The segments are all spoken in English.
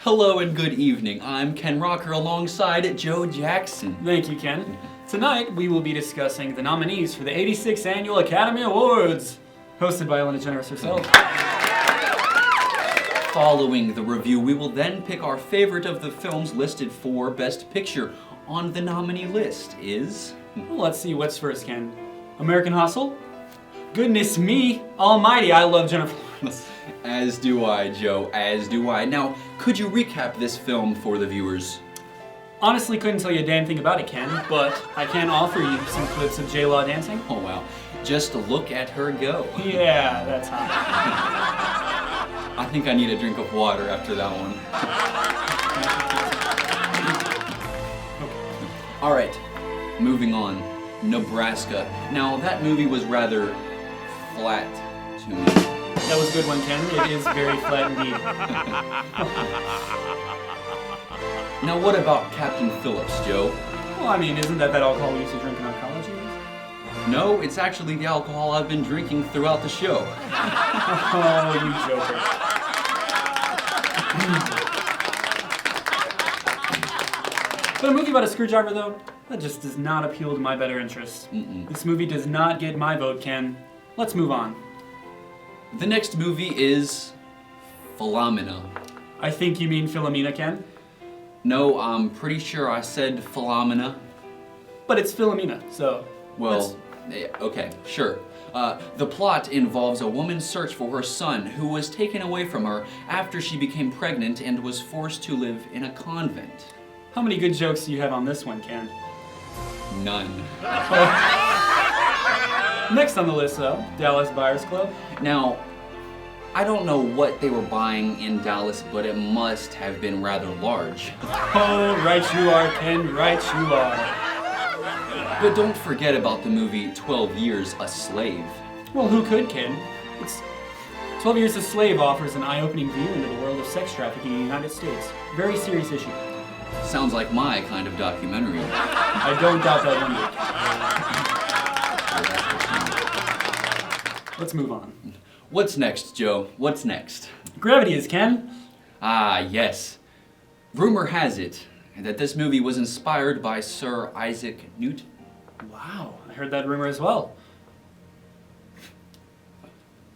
Hello and good evening. I'm Ken Rocker alongside Joe Jackson. Thank you, Ken. Tonight, we will be discussing the nominees for the 86th Annual Academy Awards, hosted by Ellen DeGeneres herself. Following the review, we will then pick our favorite of the films listed for Best Picture. On the nominee list is... Well, let's see what's first, Ken. American Hustle? Goodness me almighty, I love Jennifer Lawrence. As do I, Joe, as do I. Now, could you recap this film for the viewers? Honestly, couldn't tell you a damn thing about it, Ken, but I can offer you some clips of J-Law dancing. Oh, wow. Just look at her go. Yeah, that's hot. I think I need a drink of water after that one. All right, moving on. Nebraska. Now, that movie was rather flat to me. That was a good one, Ken. It is very flat indeed. Now, what about Captain Phillips, Joe? Well, I mean, isn't that alcohol we used to drink in our college years? No, it's actually the alcohol I've been drinking throughout the show. Oh, you joker. But a movie about a screwdriver, though, that just does not appeal to my better interests. This movie does not get my vote, Ken. Let's move on. The next movie is Philomena. I think you mean Philomena, Ken? No, I'm pretty sure I said Philomena. But it's Philomena, so... Well, okay, sure. The plot involves a woman's search for her son who was taken away from her after she became pregnant and was forced to live in a convent. How many good jokes do you have on this one, Ken? None. Next on the list, though, Dallas Buyers Club. Now, I don't know what they were buying in Dallas, but it must have been rather large. Oh, right you are, Ken, right you are. But don't forget about the movie 12 Years a Slave. Well, who could, Ken? It's 12 Years a Slave offers an eye-opening view into the world of sex trafficking in the United States. Very serious issue. Sounds like my kind of documentary. I don't doubt that one bit. Let's move on. What's next, Joe? What's next? Gravity is, Ken. Ah, yes. Rumor has it that this movie was inspired by Sir Isaac Newton. Wow, I heard that rumor as well.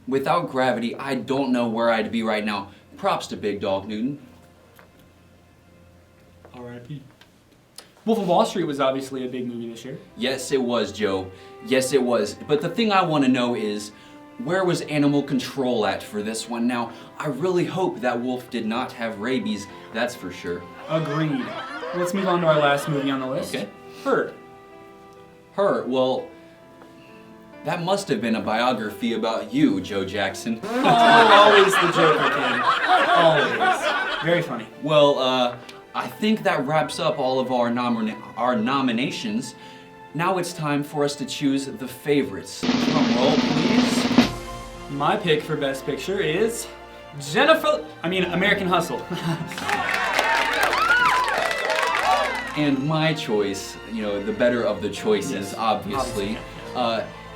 Without Gravity, I don't know where I'd be right now. Props to Big Dog Newton. R.I.P. Wolf of Wall Street was obviously a big movie this year. Yes, it was, Joe. Yes, it was. But the thing I want to know is, where was animal control at for this one? Now, I really hope that wolf did not have rabies, that's for sure. Agreed. Let's move on to our last movie on the list. Okay. Her. Her, well, that must have been a biography about you, Joe Jackson. Oh, always the Joker, Ken. Always. Very funny. Well, I think that wraps up all of our nominations. Now it's time for us to choose the favorites. Drum roll, please. My pick for Best Picture is American Hustle. And my choice, you know, the better of the choices, Yes, obviously,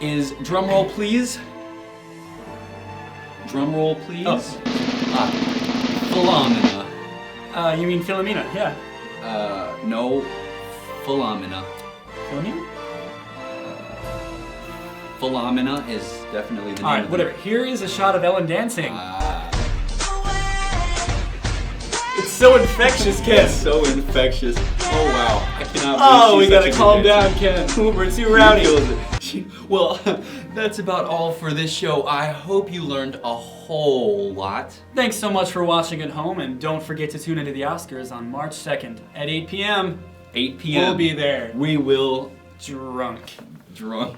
is, drum roll, please. Drum roll, please. Oh. Philomena. You mean Philomena, yeah. No, Philomena. Philomena? Philomena is definitely the name. Alright, whatever. Here is a shot of Ellen dancing. It's so infectious, Ken. It's so infectious. Oh wow, I cannot believe Oh, we she's gotta such a calm good down, dancer. Ken. We're too rowdy. Well, that's about all for this show. I hope you learned a whole lot. Thanks so much for watching at home, and don't forget to tune into the Oscars on March 2nd at 8 p.m. 8 p.m. We'll be there. We will Drunk. drunk.